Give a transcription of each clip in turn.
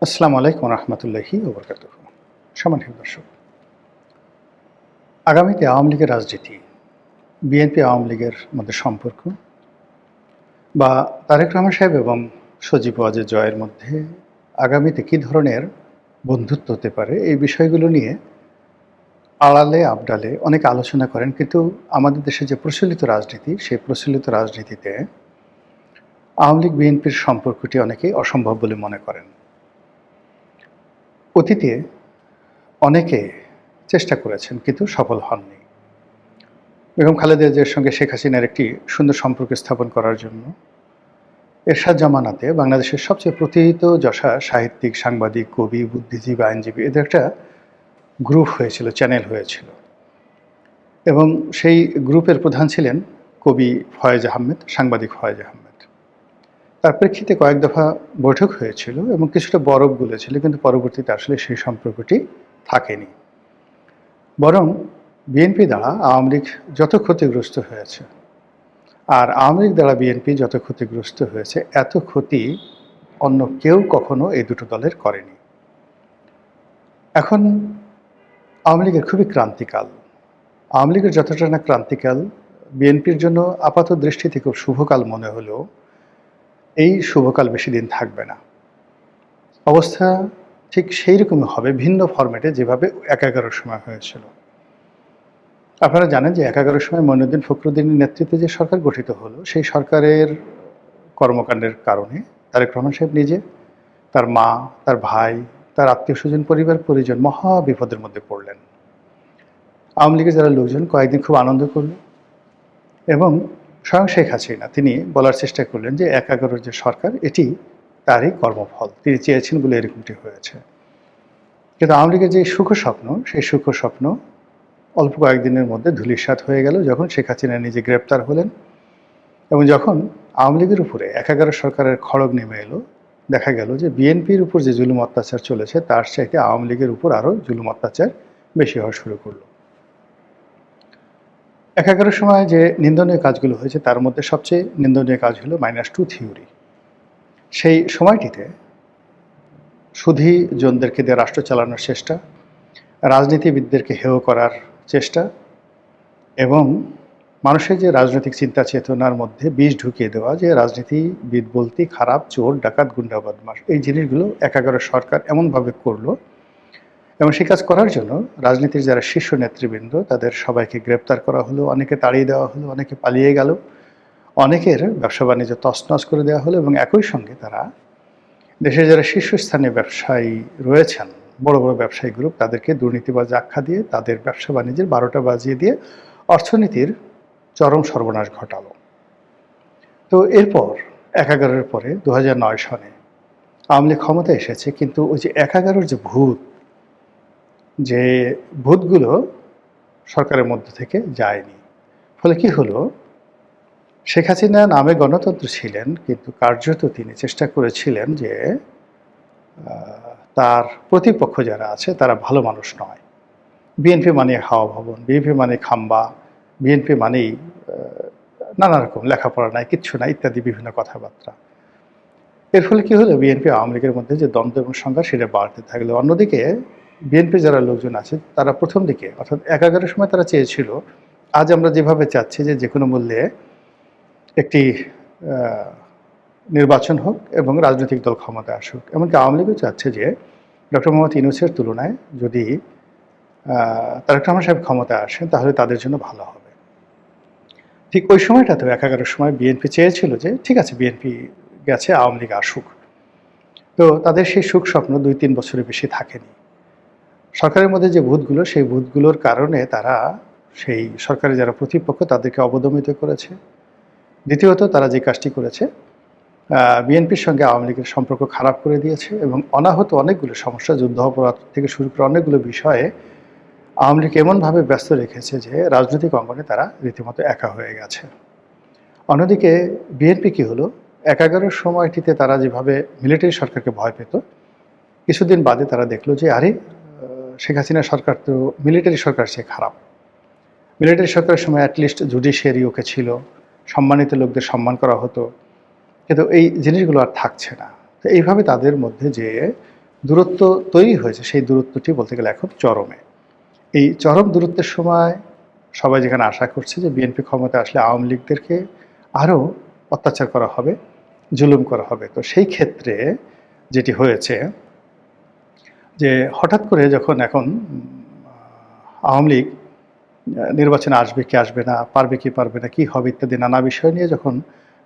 আসসালামু আলাইকুম রহমতুল্লাহি ওবরকাতুহ। সম্মানিত দর্শক, আগামীতে আওয়ামী লীগের রাজনীতি, বিএনপি আওয়ামী লীগের মধ্যে সম্পর্ক বা তারেক রহমান সাহেব এবং সজীব ওয়াজেদ জয়ের মধ্যে আগামীতে কী ধরনের বন্ধুত্ব হতে পারে, এই বিষয়গুলো নিয়ে আড়ালে আবডালে অনেক আলোচনা করেন। কিন্তু আমাদের দেশে যে প্রচলিত রাজনীতি, সেই প্রচলিত রাজনীতিতে আওয়ামী লীগ বিএনপির সম্পর্কটি অনেকেই অসম্ভব বলে মনে করেন। অতীতে অনেকে চেষ্টা করেছেন কিন্তু সফল হননি। বেগম খালেদা জিয়ার সঙ্গে শেখ হাসিনার একটি সুন্দর সম্পর্ক স্থাপন করার জন্য এরশাদ জামানাতে বাংলাদেশের সবচেয়ে প্রথিতযশা সাহিত্যিক, সাংবাদিক, কবি, বুদ্ধিজীবী, আইনজীবী এদের একটা গ্রুপ হয়েছিল, চ্যানেল হয়েছিল, এবং সেই গ্রুপের প্রধান ছিলেন কবি ফয়েজ আহমেদ, সাংবাদিক ফয়েজ আহমেদ। তার প্রেক্ষিতে কয়েক দফা বৈঠক হয়েছিল এবং কিছুটা বরফ গলেছিল, কিন্তু পরবর্তীতে আসলে সেই সম্পর্কটি থাকেনি। বরং বিএনপি দ্বারা আওয়ামী লীগ যত ক্ষতিগ্রস্ত হয়েছে, আর আওয়ামী লীগ দ্বারা বিএনপি যত ক্ষতিগ্রস্ত হয়েছে, এত ক্ষতি অন্য কেউ কখনো এই দুটো দলের করেনি। এখন আওয়ামী লীগের খুবই ক্রান্তিকাল। আওয়ামী লীগের যতটা না ক্রান্তিকাল, বিএনপির জন্য আপাত দৃষ্টিতে খুব শুভকাল মনে হলেও এই শুভকাল বেশি দিন থাকবে না। অবস্থা ঠিক সেই রকমই হবে, ভিন্ন ফরম্যাটে, যেভাবে ১১ সময় হয়েছিল। আপনারা জানেন যে ১১ সময় মঈনুদ্দিন ফখরুদ্দিনের নেতৃত্বে যে সরকার গঠিত হলো, সেই সরকারের কর্মকাণ্ডের কারণে তারেক রহমান সাহেব নিজে, তার মা, তার ভাই, তার আত্মীয়-স্বজন, পরিবার পরিজন মহা বিপদের মধ্যে পড়লেন। আওয়ামী লীগের যারা লোকজন কয়েকদিন খুব আনন্দ করল, এবং স্বয়ং শেখ হাসিনা তিনি বলার চেষ্টা করলেন যে ১১ যে সরকার, এটি তারই কর্মফল, তিনি চেয়েছেন বলে এরকমটি হয়েছে। কিন্তু আওয়ামী লীগের যে সুখ স্বপ্ন, সেই সুখ স্বপ্ন অল্প কয়েকদিনের মধ্যে ধূলিসাৎ হয়ে গেল যখন শেখ হাসিনা নিজে গ্রেপ্তার হলেন, এবং যখন আওয়ামী লীগের উপরে ১১ সরকারের খড়গ নেমে এলো, দেখা গেল যে বিএনপির উপর যে জুলুম অত্যাচার চলেছে, তার চাইতে আওয়ামী লীগের উপর আরও জুলুম অত্যাচার বেশি হওয়া শুরু করলো। ১১ সময় যে নিন্দনীয় কাজগুলো হয়েছে, তার মধ্যে সবচেয়ে নিন্দনীয় কাজ হলো -2 থিওরি। সেই সময়টিতে সুধী জনদেরকে দিয়ে রাষ্ট্র চালানোর চেষ্টা, রাজনীতিবিদদেরকে হেয় করার চেষ্টা, এবং মানুষের যে রাজনৈতিক চিন্তা চেতনার মধ্যে বিষ ঢুকিয়ে দেওয়া, যে রাজনীতিবিদ বলতে খারাপ, চোর, ডাকাত, গুন্ডা, বদমাশ, এই জিনিসগুলো ১১ সরকার এমনভাবে করলো। এবং সেই কাজ করার জন্য রাজনীতির যারা শীর্ষ নেতৃবৃন্দ, তাদের সবাইকে গ্রেপ্তার করা হলো, অনেকে তাড়িয়ে দেওয়া হলো, অনেকে পালিয়ে গেল, অনেকের ব্যবসা বাণিজ্য তছনছ করে দেওয়া হলো, এবং একই সঙ্গে তারা দেশের যারা শীর্ষস্থানীয় ব্যবসায়ী রয়েছেন, বড় বড় ব্যবসায়ী গ্রুপ, তাদেরকে দুর্নীতিবাজ আখ্যা দিয়ে তাদের ব্যবসা বাণিজ্যের ১২টা বাজিয়ে দিয়ে অর্থনীতির চরম সর্বনাশ ঘটালো। তো এরপর ১১-এর পরে ২০০৯ সনে আওয়ামী লীগ ক্ষমতায় এসেছে, কিন্তু ওই যে ১১-এর যে ভূতগুলো সরকারের মধ্যে থেকে যায়নি। ফলে কি হলো, শেখ হাসিনা নামে গণতন্ত্র ছিলেন, কিন্তু কার্যত তিনি চেষ্টা করেছিলেন যে তার প্রতিপক্ষ যারা আছে তারা ভালো মানুষ নয়। বিএনপি মানে হাওয়া ভবন, বিএনপি মানে খাম্বা, বিএনপি মানেই নানা রকম লেখাপড়া নাই, কিচ্ছু নাই, ইত্যাদি বিভিন্ন কথাবার্তা। এর ফলে কি হলো, বিএনপি আওয়ামী লীগের মধ্যে যে দ্বন্দ্ব এবং সংঘাত, সেটা বাড়তে থাকলো। অন্যদিকে বিএনপি যারা লোকজন আছে, তারা প্রথম দিকে অর্থাৎ ১১-এর সময় তারা চেয়েছিল, আজ আমরা যেভাবে চাচ্ছি যে কোনো মূল্যে একটি নির্বাচন হোক এবং রাজনৈতিক দল ক্ষমতায় আসুক। এমনকি আওয়ামী লীগও চাচ্ছে যে ডক্টর মোহাম্মদ ইউনূসের তুলনায় যদি তারেক রহমান সাহেব ক্ষমতায় আসেন, তাহলে তাদের জন্য ভালো হবে। ঠিক ওই সময়টাতেও ১১-এর সময় বিএনপি চেয়েছিল যে ঠিক আছে, বিএনপি গেছে, আওয়ামী লীগ আসুক। তো তাদের সেই সুখ স্বপ্ন ২-৩ বছরের বেশি থাকেনি। সরকারের মধ্যে যে ভূতগুলো, সেই ভূতগুলোর কারণে তারা সেই সরকারের যারা প্রতিপক্ষ, তাদেরকে অবদমিত করেছে। দ্বিতীয়ত, তারা যে কাজটি করেছে, বিএনপির সঙ্গে আওয়ামী লীগের সম্পর্ক খারাপ করে দিয়েছে, এবং অনাহত অনেকগুলো সমস্যা, যুদ্ধ অপরাধ থেকে শুরু করে অনেকগুলো বিষয়ে আওয়ামী লীগ এমনভাবে ব্যস্ত রেখেছে যে রাজনৈতিক অঙ্গনে তারা রীতিমতো একা হয়ে গেছে। অন্যদিকে বিএনপি কী হলো, ১১-এর সময়টিতে তারা যেভাবে মিলিটারি সরকারকে ভয় পেত, কিছুদিন বাদে তারা দেখলো যে আরে, শেখ হাসিনা সরকার তো মিলিটারি সরকার চেয়ে খারাপ। মিলিটারি সরকারের সময় অ্যাটলিস্ট জুডিশিয়ারি ওকে ছিল, সম্মানিত লোকদের সম্মান করা হতো, কিন্তু এই জিনিসগুলো আর থাকছে না। তো এইভাবে তাদের মধ্যে যে দূরত্ব তৈরি হয়েছে, সেই দূরত্বটি বলতে গেলে এখন চরমে। এই চরম দূরত্বের সময় সবাই যেখানে আশা করছে যে বিএনপি ক্ষমতায় আসলে আওয়ামী লীগদেরকে আরও অত্যাচার করা হবে, জুলুম করা হবে। তো সেই ক্ষেত্রে যেটি হয়েছে যে হঠাৎ করে যখন এখন আওয়ামী লীগ নির্বাচনে আসবে কি আসবে না, পারবে কি পারবে না, কি হবে ইত্যাদি নানা বিষয় নিয়ে যখন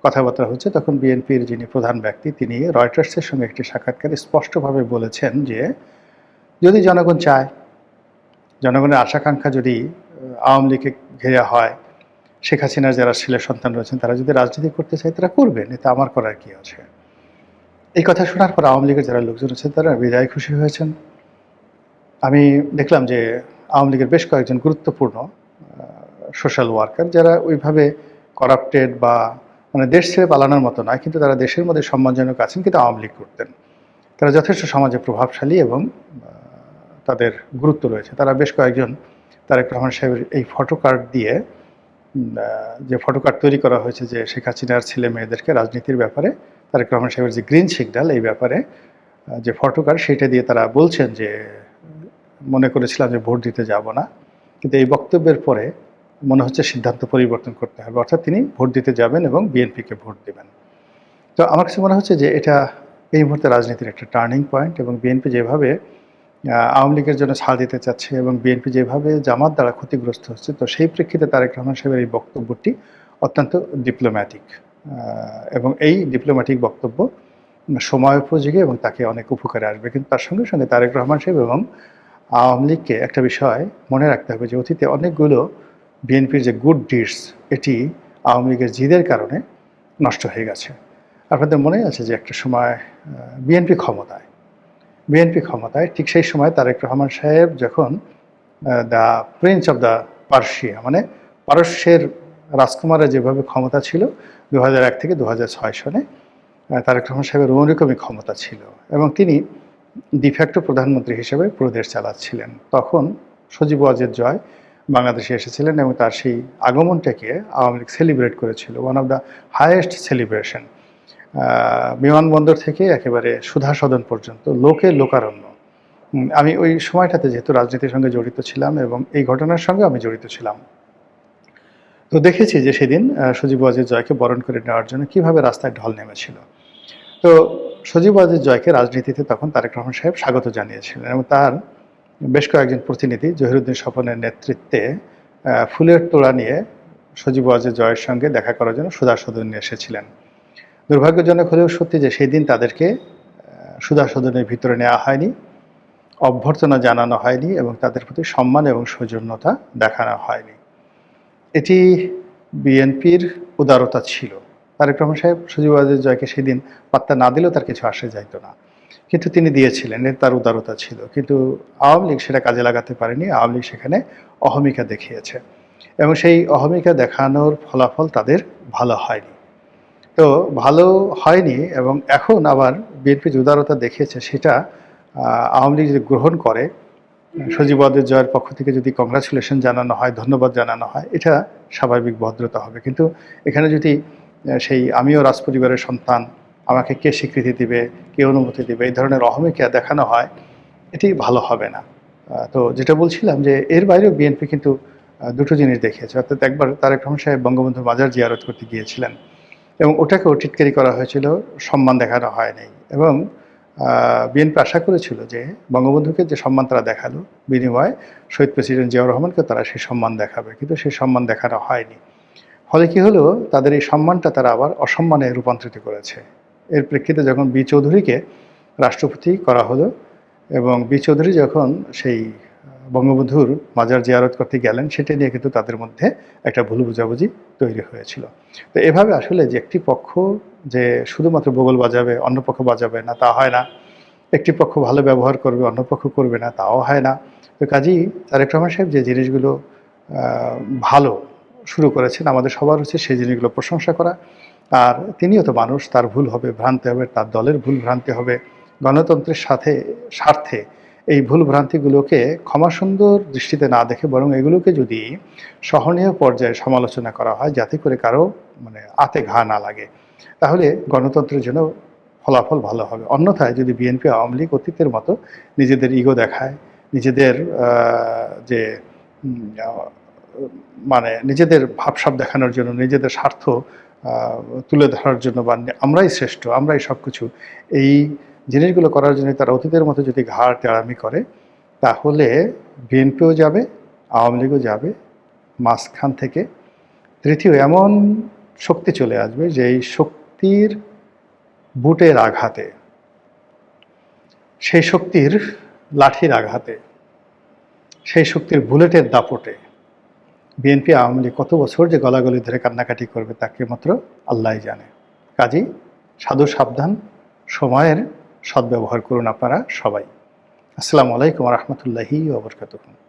কথাবার্তা হচ্ছে, তখন বিএনপির যিনি প্রধান ব্যক্তি তিনি রয়টার্সের সঙ্গে একটি সাক্ষাৎকারে স্পষ্টভাবে বলেছেন যে যদি জনগণ চায়, জনগণের আশাকাঙ্ক্ষা যদি আওয়ামী লীগকে ঘেরা হয়, শেখ হাসিনার যারা ছেলে সন্তান রয়েছেন তারা যদি রাজনীতি করতে চায় তারা করবেন, এতে আমার করার কি আছে। এই কথা শোনার পর আওয়ামী লীগের যারা লোকজন আছেন তারা বেজায় খুশি হয়েছেন। আমি দেখলাম যে আওয়ামী লীগের বেশ কয়েকজন গুরুত্বপূর্ণ সোশ্যাল ওয়ার্কার যারা ওইভাবে করাপ্টেড বা মানে দেশ ছেড়ে পালানোর মতো নয়, কিন্তু তারা দেশের মধ্যে সম্মানজনক আছেন, কিন্তু আওয়ামী লীগ করতেন। তারা যথেষ্ট সমাজে প্রভাবশালী এবং তাদের গুরুত্ব রয়েছে। তারা বেশ কয়েকজন তারেক রহমান সাহেবের এই ফটো কার্ড দিয়ে যে ফটো কার্ড তৈরি করা হয়েছে যে শেখ হাসিনার ছেলে মেয়েদেরকে রাজনীতির ব্যাপারে তারেক রহমান সাহেবের যে গ্রিন সিগন্যাল এই ব্যাপারে যে ফটো কার্ড, সেইটা দিয়ে তারা বলছেন যে মনে করেছিলাম যে ভোট দিতে যাব না, কিন্তু এই বক্তব্যের পরে মনে হচ্ছে সিদ্ধান্ত পরিবর্তন করতে হবে, অর্থাৎ তিনি ভোট দিতে যাবেন এবং বিএনপিকে ভোট দেবেন। তো আমার কাছে মনে হচ্ছে যে এটা এই মুহূর্তে রাজনীতির একটা টার্নিং পয়েন্ট, এবং বিএনপি যেভাবে আওয়ামী লীগের জন্য ছাড় দিতে চাচ্ছে এবং বিএনপি যেভাবে জামাত দ্বারা ক্ষতিগ্রস্ত হচ্ছে, তো সেই প্রেক্ষিতে তারেক রহমান সাহেবের এই বক্তব্যটি অত্যন্ত ডিপ্লোম্যাটিক, এবং এই ডিপ্লোম্যাটিক বক্তব্য সময় উপযোগী এবং তাকে অনেক উপকারে আসবে। কিন্তু তার সঙ্গে সঙ্গে তারেক রহমান সাহেব এবং আওয়ামী লীগকে একটা বিষয় মনে রাখতে হবে যে অতীতে অনেকগুলো বিএনপির যে গুড ডিডস এটি আওয়ামী লীগের জিদের কারণে নষ্ট হয়ে গেছে। আপনাদের মনে আছে যে একটা সময় বিএনপি ক্ষমতায় ঠিক সেই সময় তারেক রহমান সাহেব যখন the Prince of the Persia মানে পারস্যের রাজকুমারের যেভাবে ক্ষমতা ছিল 2001 থেকে 2006 সনে, তারেক রহমান সাহেবের ওরকমই ক্ষমতা ছিল এবং তিনি ডিফ্যাক্টো প্রধানমন্ত্রী হিসেবে পুরো দেশ চালাচ্ছিলেন। তখন সজীব ওয়াজেদ জয় বাংলাদেশে এসেছিলেন এবং তার সেই আগমনটাকে আওয়ামী লীগ সেলিব্রেট করেছিল, one of the highest celebration. বিমানবন্দর থেকে একেবারে সুধা সদন পর্যন্ত লোকে লোকারণ্য। আমি ওই সময়টাতে যেহেতু রাজনীতির সঙ্গে জড়িত ছিলাম এবং এই ঘটনার সঙ্গে আমি জড়িত ছিলাম, তো দেখেছি যে সেদিন সজীব ওয়াজেদ জয়কে বরণ করে নেওয়ার জন্য কিভাবে রাস্তায় ঢল নেমেছিল। তো সজীব ওয়াজেদ জয়কে রাজনীতিতে তখন তারেক রহমান সাহেব স্বাগত জানিয়েছিলেন এবং তার বেশ কয়েকজন প্রতিনিধি জহিরুদ্দিন স্বপনের নেতৃত্বে ফুলের তোড়া নিয়ে সজীব ওয়াজেদ জয়ের সঙ্গে দেখা করার জন্য সুধা সদনে এসেছিলেন। দুর্ভাগ্যজনক হলেও সত্যি যে সেই দিন তাদেরকে সুধা সদনের ভিতরে নেওয়া হয়নি, অভ্যর্থনা জানানো হয়নি এবং তাদের প্রতি সম্মান এবং সৌজন্যতা দেখানো হয়নি। এটি বিএনপির উদারতা ছিল। তারেক রহমান সাহেব সজীব ওয়াজেদ জয়কে সেদিন পাত্তা না দিলেও তার কিছু আসে যাইতো না, কিন্তু তিনি দিয়েছিলেন, তার উদারতা ছিল। কিন্তু আওয়ামী লীগ সেটা কাজে লাগাতে পারেনি। আওয়ামী লীগ সেখানে অহমিকা দেখিয়েছে এবং সেই অহমিকা দেখানোর ফলাফল তাদের ভালো হয়নি। তো ভালো হয়নি এবং এখন আবার বিএনপি যে উদারতা দেখিয়েছে সেটা আওয়ামী লীগ যদি গ্রহণ করে, সজীব ওয়াজেদ জয়ের পক্ষ থেকে যদি কংগ্রাচুলেশন জানানো হয়, ধন্যবাদ জানানো হয়, এটা স্বাভাবিক ভদ্রতা হবে। কিন্তু এখানে যদি সেই আমিও রাজপরিবারের সন্তান, আমাকে কে স্বীকৃতি দিবে, কে অনুমতি দিবে, এই ধরনের অহমিকা দেখানো হয়, এটি ভালো হবে না। তো যেটা বলছিলাম যে এর বাইরেও বিএনপি কিন্তু দুটো জিনিস দেখিয়েছে। অর্থাৎ একবার তারেক রহমান সাহেব বঙ্গবন্ধুর মাজার জিয়ারত করতে গিয়েছিলেন এবং ওটাকেও টিটকারি করা হয়েছিল, সম্মান দেখানো হয়নি। এবং বিএনপি আশা করেছিল যে বঙ্গবন্ধুকে যে সম্মান তারা দেখালো, বিনিময়ে শহীদ প্রেসিডেন্ট জিয়াউর রহমানকে তারা সেই সম্মান দেখাবে, কিন্তু সেই সম্মান দেখানো হয়নি। ফলে কি হলো, তাদের এই সম্মানটা তারা আবার অসম্মানে রূপান্তরিত করেছে। এর প্রেক্ষিতে যখন বি চৌধুরীকে রাষ্ট্রপতি করা হলো এবং বি চৌধুরী যখন সেই বঙ্গবন্ধুর মাজার জিয়ারত করতে গেলেন, সেটা নিয়ে কিন্তু তাদের মধ্যে একটা ভুল বোঝাবুঝি তৈরি হয়েছিল। তো এভাবে আসলে যে একটি পক্ষ যে শুধুমাত্র বগল বাজাবে, অন্য পক্ষ বাজাবে না, তা হয় না। একটি পক্ষ ভালো ব্যবহার করবে, অন্য পক্ষ করবে না, তাও হয় না। তো কাজেই তারেক রহমান সাহেব যে জিনিসগুলো ভালো শুরু করেছেন, আমাদের সবার উচিত সেই জিনিসগুলো প্রশংসা করা। আর তিনিও তো মানুষ, তার ভুল হবে, ভ্রান্তি হবে, তার দলের ভুল ভ্রান্তি হবে। গণতন্ত্রের স্বার্থে এই ভুল ভ্রান্তিগুলোকে ক্ষমাসুন্দর দৃষ্টিতে না দেখে বরং এগুলোকে যদি সহনীয় পর্যায়ে সমালোচনা করা হয়, যাতে করে কারো আতে ঘা না লাগে, তাহলে গণতন্ত্রের জন্য ফলাফল ভালো হবে। অন্যথায় যদি বিএনপি আওয়ামী লীগ অতীতের মতো নিজেদের ইগো দেখায়, নিজেদের যে মানে নিজেদের ভাবসাব দেখানোর জন্য, নিজেদের স্বার্থ তুলে ধরার জন্য, বা আমরাই শ্রেষ্ঠ, আমরাই সব কিছু, এই জিনিসগুলো করার জন্য তারা অতীতের মতো যদি ঘাড় টেড়ামি করে, তাহলে বিএনপিও যাবে, আওয়ামী লীগও যাবে, মাঝখান থেকে তৃতীয় এমন শক্তি চলে আসবে যে এই শক্তির বুটের আঘাতে, সেই শক্তির লাঠির আঘাতে, সেই শক্তির বুলেটের দাপটে বিএনপি আওয়ামী লীগ কত বছর যে গলাগলি ধরে কান্নাকাটি করবে তাকে মাত্র আল্লাহই জানে। কাজেই সাধু সাবধান, সময়ের সদ্ব্যবহার করুন আপনারা সবাই। আসসালামু আলাইকুম ওয়া রাহমাতুল্লাহি ওয়া বারাকাতুহু।